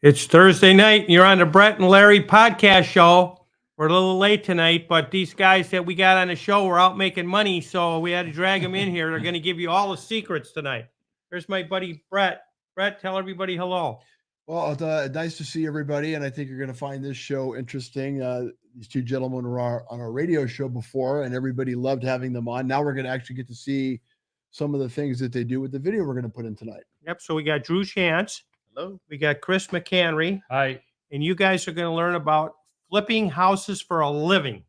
It's Thursday night, and you're on the Brett and Larry podcast show. We're a little late tonight, but these guys that we got on the show were out making money, so we had to drag them in here. They're going to give you all the secrets tonight. Here's my buddy Brett. Brett, tell everybody hello. Well, nice to see everybody, and I think you're going to find this show interesting. These two gentlemen were on our radio show before, and everybody loved having them on. Now we're going to actually get to see some of the things that they do with the video we're going to put in tonight. Yep, so we got Drew Shantz. Hello. We got Chris McKanry. Hi. And you guys are going to learn about flipping houses for a living.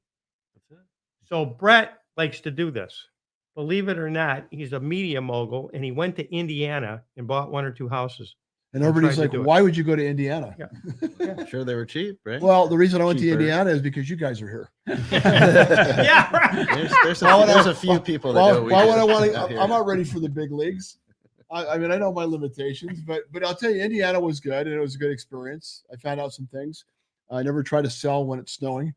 That's it. So Brett likes to do this. Believe it or not, he's a media mogul, and he went to Indiana and bought one or two houses. And everybody's like, why would you go to Indiana? Yeah. Sure, they were cheap, right? Well, the reason I went to Indiana is because you guys are here. Yeah, right. There's a few people that know. Why would I want to? I'm not ready for the big leagues. I mean, I know my limitations, but I'll tell you, Indiana was good, and it was a good experience. I found out some things. I never try to sell when it's snowing.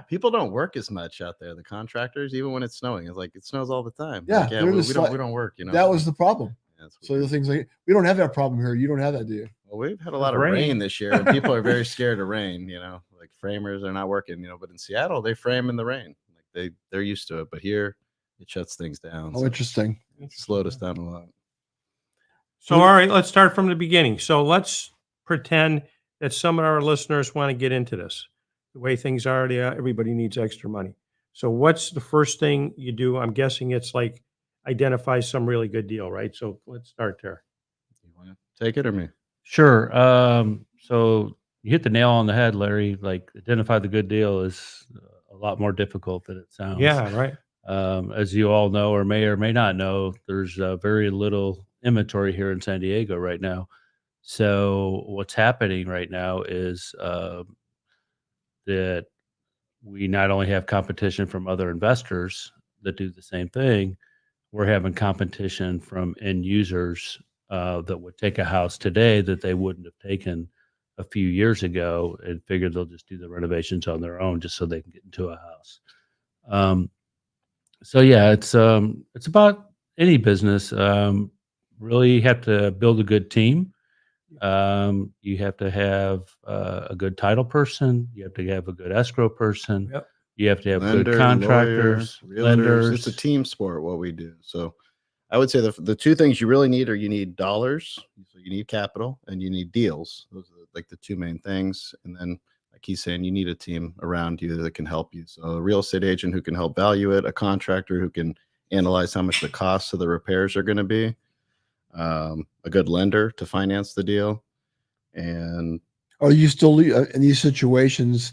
People don't work as much out there. The contractors, even when it's snowing, it's like it snows all the time. Yeah, like, we don't work. You know, that was the problem. Yeah, so the things like we don't have that problem here. You don't have that, do you? Well, we've had a lot of rain this year, and people are very scared of rain. You know, like framers are not working. You know, but in Seattle, they frame in the rain. Like they're used to it. But here, it shuts things down. Oh, interesting. It slowed us down a lot. So, all right, let's start from the beginning. So let's pretend that some of our listeners want to get into this. The way things are, everybody needs extra money. So what's the first thing you do? I'm guessing it's like identify some really good deal, right? So let's start there. You want to take it or me? Sure. So you hit the nail on the head, Larry. Like identify the good deal is a lot more difficult than it sounds. Yeah, right. As you all know, or may not know, there's very little inventory here in San Diego right now. So what's happening right now is that we not only have competition from other investors that do the same thing, we're having competition from end users that would take a house today that they wouldn't have taken a few years ago and figured they'll just do the renovations on their own just so they can get into a house. So yeah, it's about any business. Really, you have to build a good team. You have to have a good title person. You have to have a good escrow person. Yep. You have to have good contractors, lenders. It's a team sport, what we do. So I would say the two things you really need are you need dollars. So you need capital and you need deals. Those are like the two main things. And then like he's saying, you need a team around you that can help you. So a real estate agent who can help value it, a contractor who can analyze how much the costs of the repairs are going to be, a good lender to finance the deal. And are you still in these situations?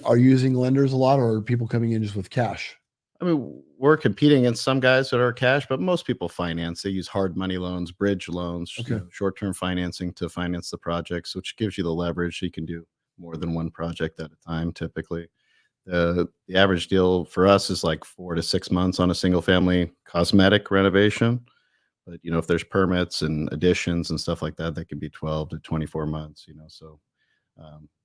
Are you using lenders a lot, or are people coming in just with cash? I mean, we're competing against some guys that are cash, but most people finance. They use hard money loans, bridge loans, okay, short-term financing to finance the projects, which gives you the leverage. You can do more than one project at a time. Typically, the average deal for us is like 4 to 6 months on a single-family cosmetic renovation. But you know, if there's permits and additions and stuff like that, that can be 12 to 24 months. You know, so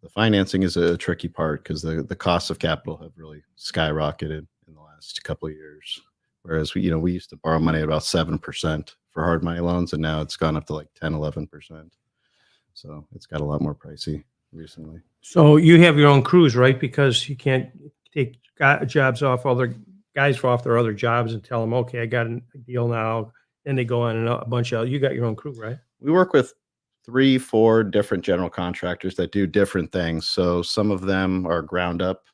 the financing is a tricky part because the costs of capital have really skyrocketed in the last couple of years. Whereas we used to borrow money at about 7% for hard money loans, and now it's gone up to like 10, 11%. So it's got a lot more pricey recently. So you have your own crews, right? Because you can't take jobs off other guys off their other jobs and tell them, okay, I got a deal now. And they go on a bunch of, you got your own crew, right? We work with 3-4 different general contractors that do different things. So some of them are ground up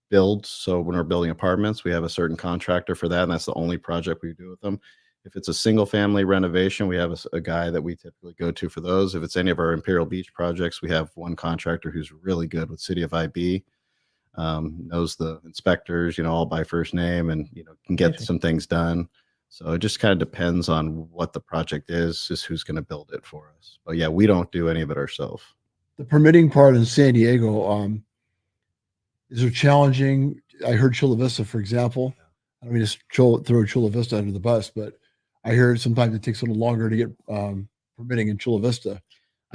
builds. So when we're building apartments, we have a certain contractor for that. And that's the only project we do with them. If it's a single family renovation, we have a guy that we typically go to for those. If it's any of our Imperial Beach projects, we have one contractor who's really good with City of IB, knows the inspectors, all by first name, and, can get some things done. So it just kind of depends on what the project is who's going to build it for us. But yeah, we don't do any of it ourselves. The permitting part in San Diego, is it challenging? I heard Chula Vista, for example. I don't mean to throw Chula Vista under the bus, but I heard sometimes it takes a little longer to get permitting in Chula Vista.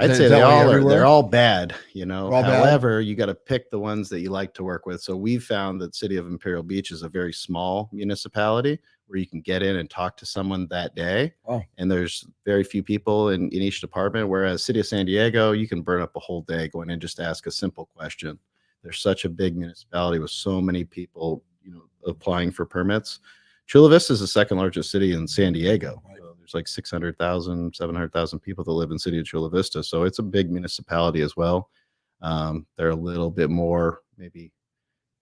I'd Is say that they way all are. everywhere? They're all bad, you know. They're all bad? However, you got to pick the ones that you like to work with. So we've found that City of Imperial Beach is a very small municipality where you can get in and talk to someone that day. Oh. And there's very few people in each department. Whereas City of San Diego, you can burn up a whole day going in just to ask a simple question. There's such a big municipality with so many people, you know, applying for permits. Chula Vista is the second largest city in San Diego. Right. There's like 600,000, 700,000 people that live in city of Chula Vista. So it's a big municipality as well. They're a little bit more maybe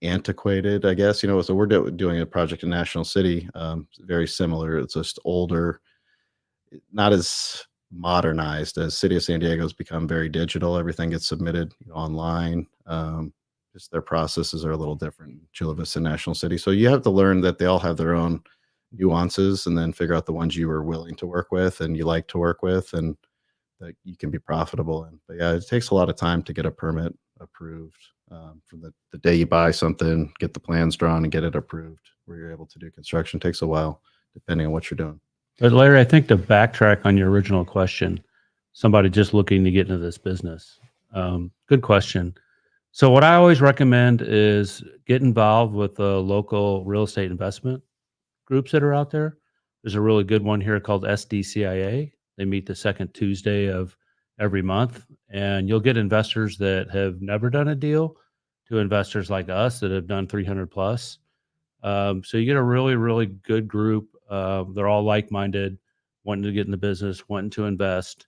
antiquated, I guess, you know, so we're doing a project in National City, very similar. It's just older, not as modernized as City of San Diego has become very digital. Everything gets submitted, you know, online. Just their processes are a little different in Chula Vista National City. So you have to learn that they all have their own nuances and then figure out the ones you are willing to work with and you like to work with and that you can be profitable in. But yeah, it takes a lot of time to get a permit approved. From the day you buy something, get the plans drawn and get it approved where you're able to do construction takes a while, depending on what you're doing. But Larry, I think to backtrack on your original question, somebody just looking to get into this business. Good question. So what I always recommend is get involved with the local real estate investment groups that are out there. There's a really good one here called SDCIA. They meet the second Tuesday of every month, and you'll get investors that have never done a deal to investors like us that have done 300 plus. So you get a really, really good group. They're all like-minded, wanting to get in the business, wanting to invest.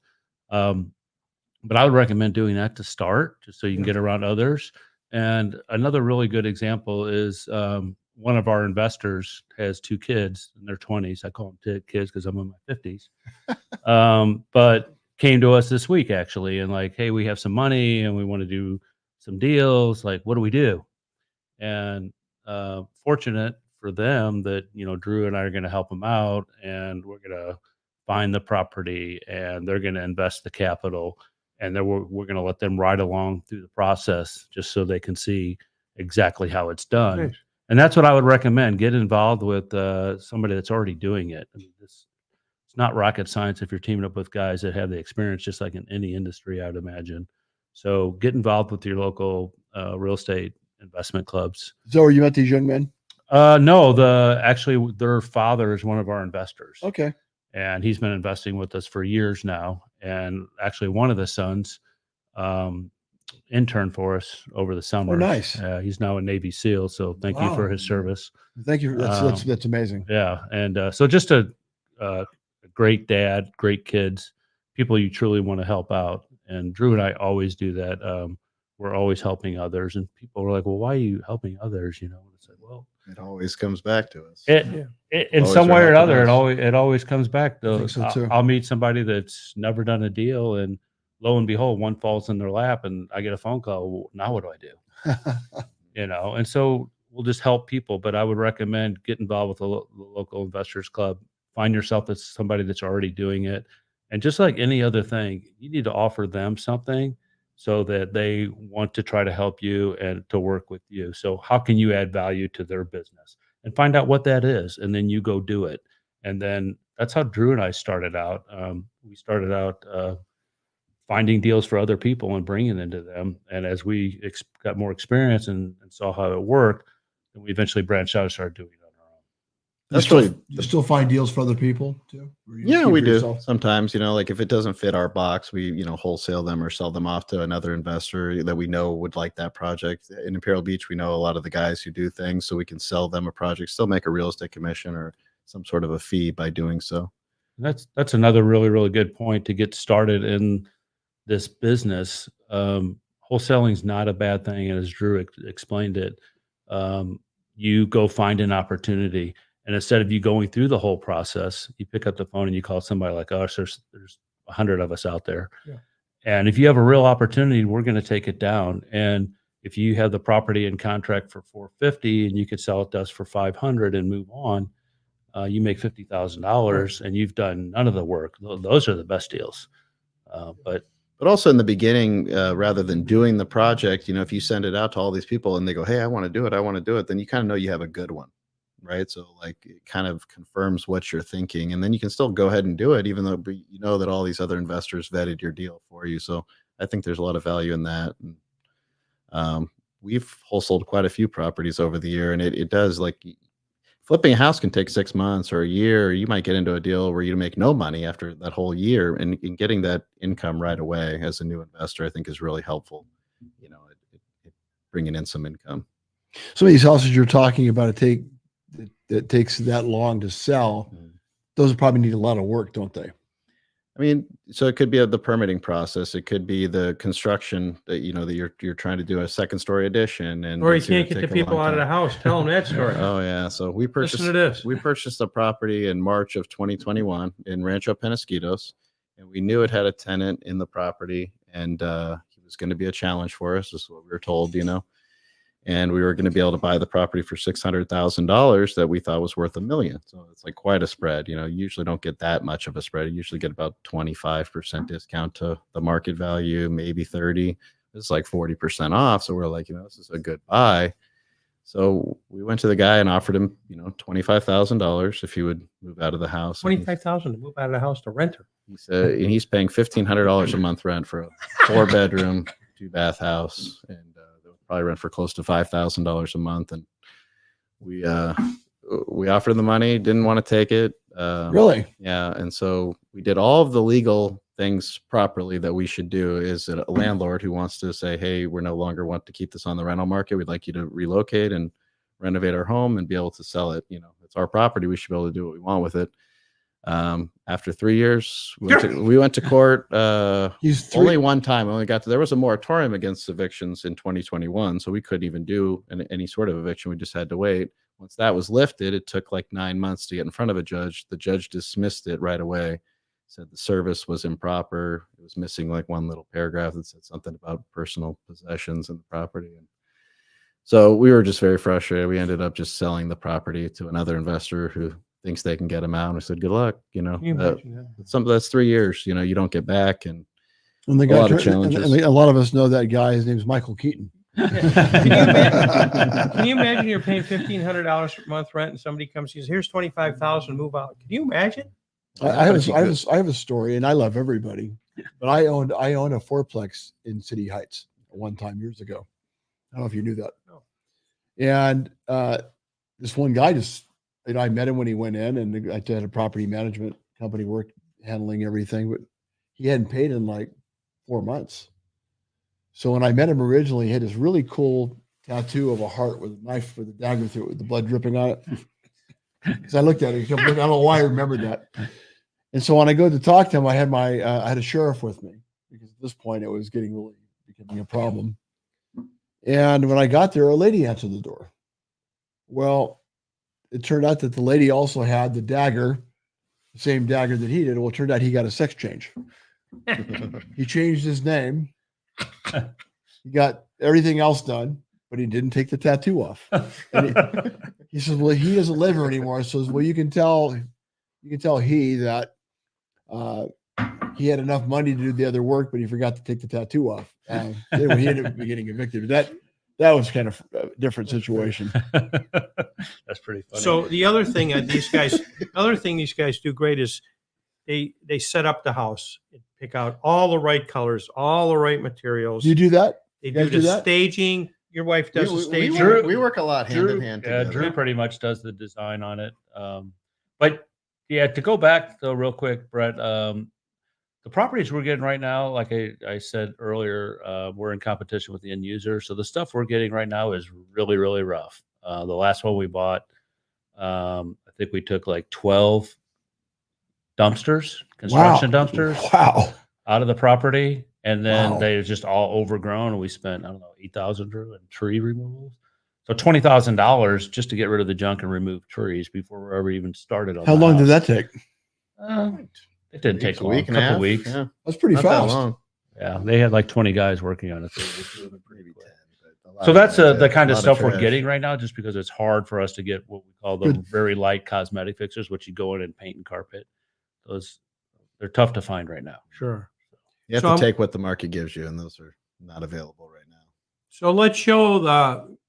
But I would recommend doing that to start, just so you can get around others. And another really good example is one of our investors has 2 kids in their 20s. I call them kids because I'm in my 50s. But came to us this week actually, and like, hey, we have some money and we want to do some deals. Like, what do we do? And fortunate for them that, you know, Drew and I are going to help them out, and we're going to find the property, and they're going to invest the capital, and then we're going to let them ride along through the process just so they can see exactly how it's done. Nice. And that's what I would recommend. Get involved with somebody that's already doing it. I mean, it's not rocket science if you're teaming up with guys that have the experience, just like in any industry, I would imagine. So get involved with your local real estate investment clubs. So are you met these young men? No, actually their father is one of our investors. Okay. And he's been investing with us for years now. And actually one of the sons interned for us over the summer. Oh, nice. He's now a Navy SEAL. So thank you for Wow. his service. Thank you. That's amazing. Yeah. And so just a great dad, great kids, people you truly want to help out. And Drew and I always do that. We're always helping others, and people are like, well, why are you helping others? You know, and it's like, well, It always comes back to us. in Always some way or are helping another, us. it always comes back I to, think so, too. I'll meet somebody that's never done a deal, and lo and behold, one falls in their lap and I get a phone call. Well, now what do I do? You know? And so we'll just help people, but I would recommend get involved with the local investors club, find yourself that's somebody that's already doing it. And just like any other thing, you need to offer them something so that they want to try to help you and to work with you. So how can you add value to their business? And find out what that is, and then you go do it. And then that's how Drew and I started out. We started out finding deals for other people and bringing them to them. And as we got more experience and saw how it worked, then we eventually branched out and started doing it on our own. That's really You still find deals for other people too? Or you just Yeah, keep we for do. yourself? Sometimes, you know, like if it doesn't fit our box, we, you know, wholesale them or sell them off to another investor that we know would like that project. In Imperial Beach, we know a lot of the guys who do things, so we can sell them a project, still make a real estate commission or some sort of a fee by doing so. And that's another really, really good point to get started in this business. Wholesaling is not a bad thing. And as Drew explained it, you go find an opportunity. And instead of you going through the whole process, you pick up the phone and you call somebody like us. There's 100 of us out there. Yeah. And if you have a real opportunity, we're going to take it down. And if you have the property in contract for $450 and you could sell it to us for $500 and move on, you make $50,000 and you've done none of the work. Those are the best deals. But also in the beginning, rather than doing the project, you know, if you send it out to all these people and they go, hey, I want to do it, then you kind of know you have a good one. right? So like it kind of confirms what you're thinking, and then you can still go ahead and do it, even though you know that all these other investors vetted your deal for you. So I think there's a lot of value in that. And, we've wholesaled quite a few properties over the year, and it does, like, flipping a house can take 6 months or a year. You might get into a deal where you make no money after that whole year, and getting that income right away as a new investor, I think, is really helpful. You know, it bringing in some income. Some of these houses you're talking about, that takes that long to sell. Those probably need a lot of work, don't they? I mean, so it could be the permitting process. It could be the construction that, you know, that you're trying to do a second story addition, and Or you it's gonna can't get the take a long people out of the time. house. Tell them that story. Oh yeah. So we Listen to this. purchased a property in March of 2021 in Rancho Penasquitos, and we knew it had a tenant in the property, and he was going to be a challenge for us. This is what we were told, you know. And we were going to be able to buy the property for $600,000 that we thought was worth $1 million. So it's like quite a spread. You know, you usually don't get that much of a spread. You usually get about 25% discount to the market value, maybe 30. It's like 40% off. So we're like, you know, this is a good buy. So we went to the guy and offered him, you know, $25,000 if he would move out of the house. $25,000 to move out of the house to rent her. He said, and he's paying $1,500 a month rent for a 4-bedroom, 2-bath house, and they would probably rent for close to $5,000 a month. And we offered the money, didn't want to take it. Really? Yeah, and so we did all of the legal things properly that we should do. Is a landlord who wants to say, hey, we're no longer want to keep this on the rental market. We'd like you to relocate and renovate our home and be able to sell it. You know, it's our property. We should be able to do what we want with it. After 3 years, we went to court. Only one time. There was a moratorium against evictions in 2021, so we couldn't even do any sort of eviction. We just had to wait. Once that was lifted, it took like 9 months to get in front of a judge. The judge dismissed it right away, said the service was improper. It was missing like one little paragraph that said something about personal possessions in the property. And so we were just very frustrated. We ended up just selling the property to another investor who thinks they can get them out. And I said, good luck. You know, that's 3 years, you know, you don't get back. And the a guy, lot of challenges. And a lot of us know that guy. His name's Michael Keaton. Can you imagine you're paying $1,500 a month rent and somebody comes and says, here's $25,000, move out? Can you imagine? I have a story, and I love everybody, but I owned a fourplex in City Heights one time years ago. I don't know if you knew that. No. And this one guy I met him when he went in, and I had a property management company handling everything, but he hadn't paid in like 4 months. So when I met him originally, he had this really cool tattoo of a heart with a knife with a dagger through it with the blood dripping on it. Because I looked at it, I don't know why I remembered that. And so when I go to talk to him, I had I had a sheriff with me, because at this point it was becoming a problem. And when I got there, a lady answered the door. Well, it turned out that the lady also had the dagger, the same dagger that he did. Well, it turned out he got a sex change. He changed his name. He got everything else done, but he didn't take the tattoo off. He says, well, he doesn't live here anymore. So, well, you can tell that he had enough money to do the other work, but he forgot to take the tattoo off. Anyway, he ended up getting evicted. That was kind of a different situation. That's pretty funny. So the other thing these guys do great is they set up the house, pick out all the right colors, all the right materials. Do you do that? They do the staging. Your wife does the staging. We work a lot hand in hand together. Drew pretty much does the design on it. But yeah, to go back though real quick, Brett, the properties we're getting right now, like I said earlier, we're in competition with the end user. So the stuff we're getting right now is really, really rough. The last one we bought, I think we took like 12 construction dumpsters out of the property. And then they were just all overgrown. And we spent, I don't know, $8,000 in tree removals. So $20,000 just to get rid of the junk and remove trees before we ever even started on. How long did that take? It didn't take a week, a couple weeks. Yeah. That's pretty Not fast. that long. Yeah, they had like 20 guys working on it. So that's the kind of stuff we're getting right now, just because it's hard for us to get what we call the very light cosmetic fixtures, which you go in and paint and carpet. They're tough to find right now. Sure. You have to take what the market gives you, and those are not available right now. So let's show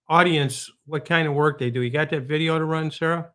audience what kind of work they do. You got that video to run, Sarah?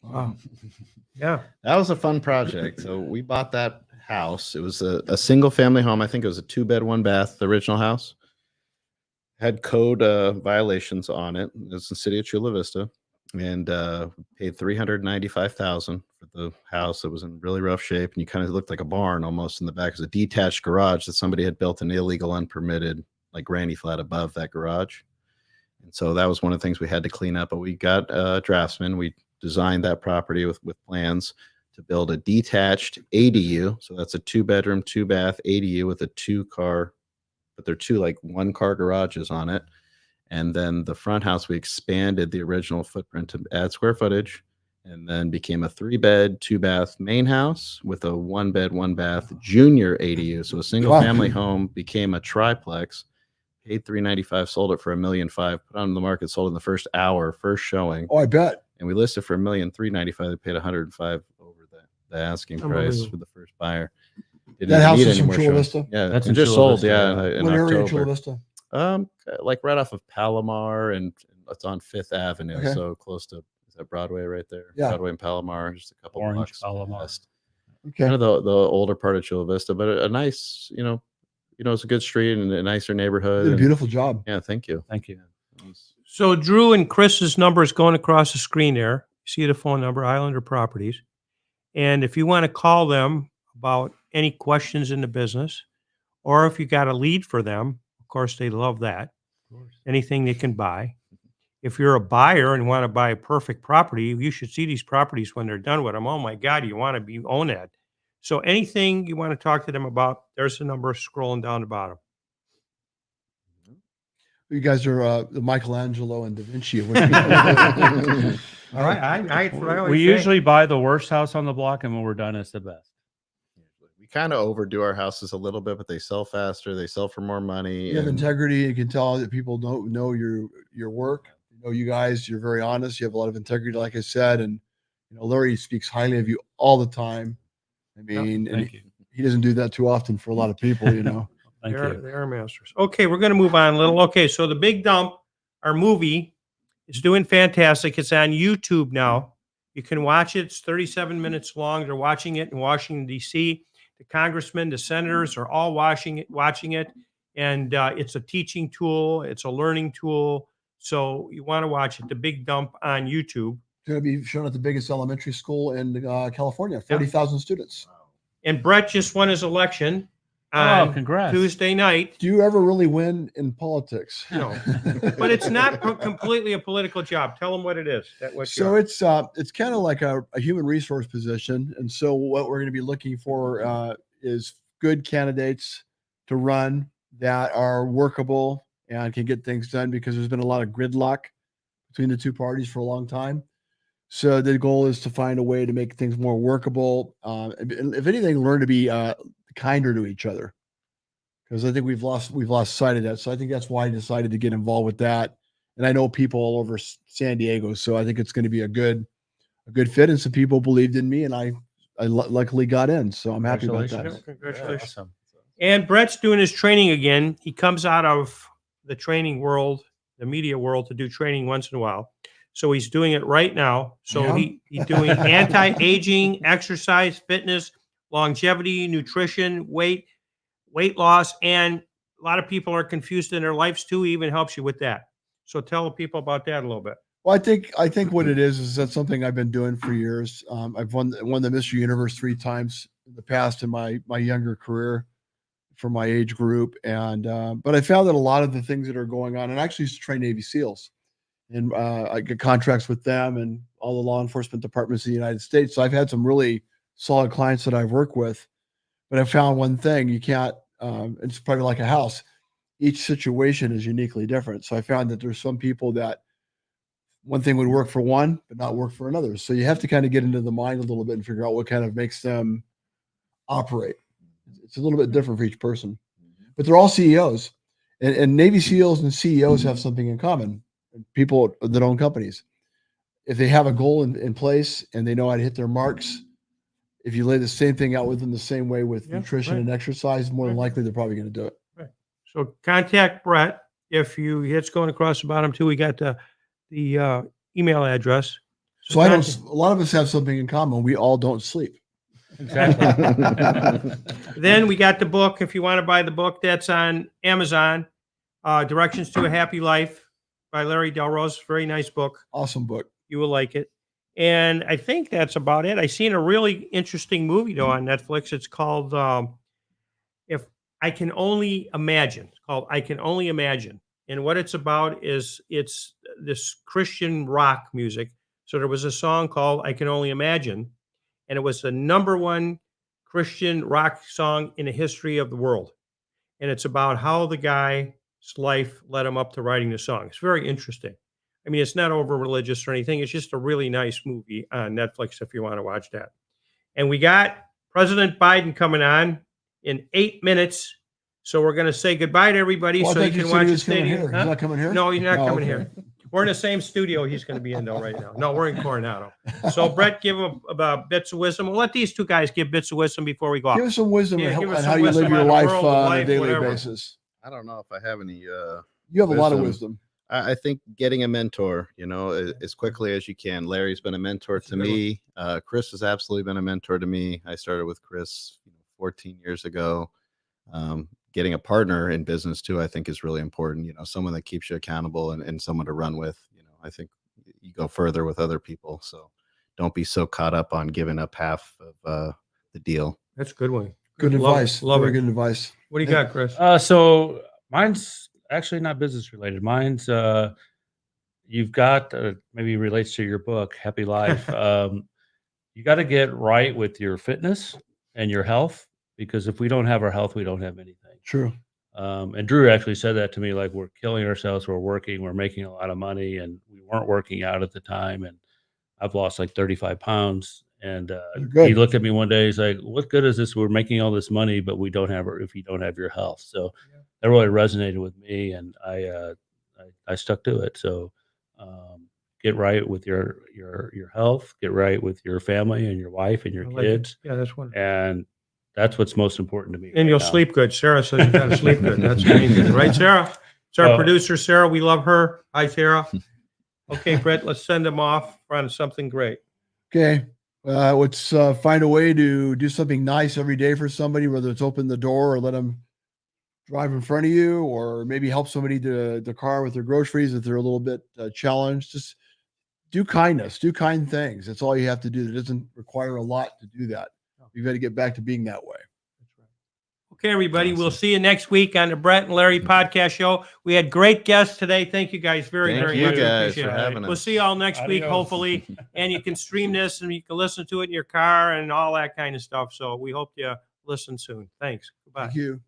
Wow. Yeah. That was a fun project. So we bought that house. It was a single family home. I think it was a 2-bed, 1-bath, the original house. Had code violations on it. It was the city of Chula Vista, and paid $395,000 for the house. It was in really rough shape, and you kind of looked like a barn almost in the back. It was a detached garage that somebody had built an illegal, unpermitted, like granny flat above that garage. And so that was one of the things we had to clean up. But we got a draftsman. We designed that property with plans to build a detached ADU. So that's a 2-bedroom, 2-bath ADU with a 2-car, but they're 2 like 1-car garages on it. And then the front house, we expanded the original footprint to add square footage, and then became a 3-bed, 2-bath main house with a 1-bed, 1-bath junior ADU. So a single family home became a triplex. Paid $395,000, sold it for $1,500,000, put on the market, sold in the first hour, first showing. Oh, I bet. And we listed for $1,395,000. They paid $105,000 over the asking price for the first buyer. Didn't That house need is any from more Chula showing. Vista? Yeah, That's it in just Chula sold. Vista, Yeah, yeah. in What area in Chula October. Vista? Like right off of Palomar, and it's on 5th Avenue, Okay. so close to, is that Broadway right there? Yeah. Broadway and Palomar, just a couple Orange, blocks Palomar. west. Okay. Kind of the older part of Chula Vista, but a nice, it's a good street and a nicer neighborhood. Did a and- beautiful job. Yeah, thank you. Thank you. So Drew and Chris's number is going across the screen there. See the phone number, Islander Properties. And if you want to call them about any questions in the business, or if you got a lead for them, of course, they love that. Anything they can buy. If you're a buyer and want to buy a perfect property, you should see these properties when they're done with them. Oh my God, you want to own that. So anything you want to talk to them about, there's the number scrolling down the bottom. You guys are the Michelangelo and Da Vinci. All right, I always We say. usually buy the worst house on the block, and when we're done, it's the best. We kind of overdo our houses a little bit, but they sell faster. They sell for more money. You have and- integrity. You can tell that people don't know your work. You guys, you're very honest. You have a lot of integrity, like I said, and Larry speaks highly of you all the time. I mean, and Thank you. he doesn't do that too often for a lot of people. Thank you. They are masters. Okay, we're going to move on a little. Okay, so The Big Dump, our movie, is doing fantastic. It's on YouTube now. You can watch it. It's 37 minutes long. They're watching it in Washington, D.C. The congressmen, the senators are all watching it. And it's a teaching tool. It's a learning tool. So you want to watch it, The Big Dump on YouTube. It's going to be shown at the biggest elementary school in California, 40,000 students. And Brett just won his election Oh, on congrats. Tuesday night. Do you ever really win in politics? No, but it's not completely a political job. Tell them what it is. So it's kind of like a human resource position, and so what we're going to be looking for is good candidates to run that are workable and can get things done, because there's been a lot of gridlock between the two parties for a long time. So the goal is to find a way to make things more workable. And if anything, learn to be kinder to each other, because I think we've lost sight of that. So I think that's why I decided to get involved with that. And I know people all over San Diego, so I think it's going to be a good fit. And some people believed in me, and I luckily got in. So I'm happy about that. Congratulations. Congratulations. Awesome. And Brett's doing his training again. He comes out of the training world, the media world, to do training once in a while. So he's doing it right now. So Yeah. he's doing anti-aging, exercise, fitness, longevity, nutrition, weight loss, and a lot of people are confused in their lives too. He even helps you with that. So tell the people about that a little bit. Well, I think what it is that's something I've been doing for years. I've won the Mr. Universe 3 times in the past in my younger career for my age group, and but I found that a lot of the things that are going on, and I actually used to train Navy SEALs, and I get contracts with them and all the law enforcement departments in the United States. So I've had some really solid clients that I've worked with, but I found one thing: you can't. It's probably like a house. Each situation is uniquely different. So I found that there's some people that one thing would work for one, but not work for another. So you have to kind of get into the mind a little bit and figure out what kind of makes them operate. It's a little bit different for each person, but they're all CEOs, and Navy SEALs and CEOs have something in common. People that own companies, if they have a goal in place and they know how to hit their marks, if you lay the same thing out with them the same way with nutrition and exercise, more than likely they're probably going to do it. Right. So contact Brett if it's going across the bottom too. We got the email address. So a lot of us have something in common. We all don't sleep. Exactly. Then we got the book. If you want to buy the book, that's on Amazon. Directions to a Happy Life by Larry Delrose. Very nice book. Awesome book. You will like it. And I think that's about it. I seen a really interesting movie though on Netflix. It's called If I Can Only Imagine. It's called I Can Only Imagine. And what it's about is it's this Christian rock music. So there was a song called I Can Only Imagine, and it was the #1 Christian rock song in the history of the world. And it's about how the guy's life led him up to writing the song. It's very interesting. I mean, it's not over religious or anything. It's just a really nice movie on Netflix if you want to watch that. And we got President Biden coming on in 8 minutes. So we're going to say goodbye to everybody so you can watch the stadium. He's not coming here? No, he's not coming here. We're in the same studio he's going to be in though right now. No, we're in Coronado. So Brett, give him about bits of wisdom. We'll let these two guys give bits of wisdom before we go off. Give us some wisdom Yeah, on give us how some you wisdom live your on the life world, on life, a daily whatever. basis. I don't know if I have any. You have a lot of wisdom. I think getting a mentor, as quickly as you can. Larry's been a mentor to me. Chris has absolutely been a mentor to me. I started with Chris 14 years ago. Getting a partner in business too, I think is really important. Someone that keeps you accountable and someone to run with. I think you go further with other people. So don't be so caught up on giving up half of the deal. That's a good one. Good advice. Love Very it. good advice. What do you got, Chris? So mine's actually not business related. Mine's you've got maybe relates to your book, Happy Life. You got to get right with your fitness and your health, because if we don't have our health, we don't have anything. True. And Drew actually said that to me, like, we're killing ourselves, we're working, we're making a lot of money, and we weren't working out at the time. And I've lost like 35 pounds. And he looked at me one day, he's like, what good is this? We're making all this money, but we don't have it if you don't have your health. So that really resonated with me, and I stuck to it. So get right with your health, get right with your family and your wife and your kids. Yeah, that's one. And that's what's most important to me. And you'll sleep good. Sarah says you got to sleep good. That's the main thing. Right, Sarah? It's our producer, Sarah. We love her. Hi, Sarah. Okay, Brett, let's send them off on something great. Okay. Let's find a way to do something nice every day for somebody, whether it's open the door or let them drive in front of you, or maybe help somebody to the car with their groceries if they're a little bit challenged. Just do kindness, do kind things. That's all you have to do. It doesn't require a lot to do that. You've got to get back to being that way. That's right. Okay, everybody. Awesome. We'll see you next week on the Brett and Larry podcast show. We had great guests today. Thank you guys very much. Thank you guys for having us. We'll see you all next week, hopefully. And you can stream this and you can listen to it in your car and all that kind of stuff. So we hope you listen soon. Thanks. Goodbye. Thank you.